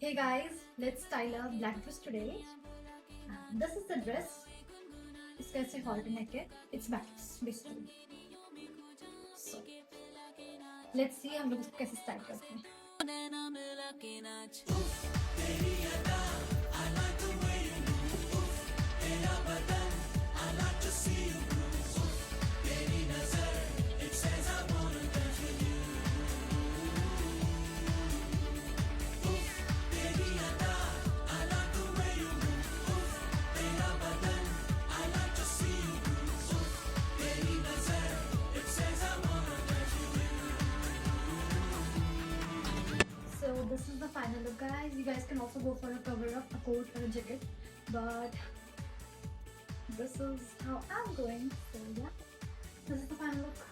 Hey guys, let's style a black dress today. This is the dress. इसका ऐसे halter neck है. It's backless basically. So let's see हम लोग इसको कैसे style करते हैं. So this is the final look, guys. You guys can also go for a cover up, a coat or a jacket, but this is how I'm going. So yeah, this is the final look.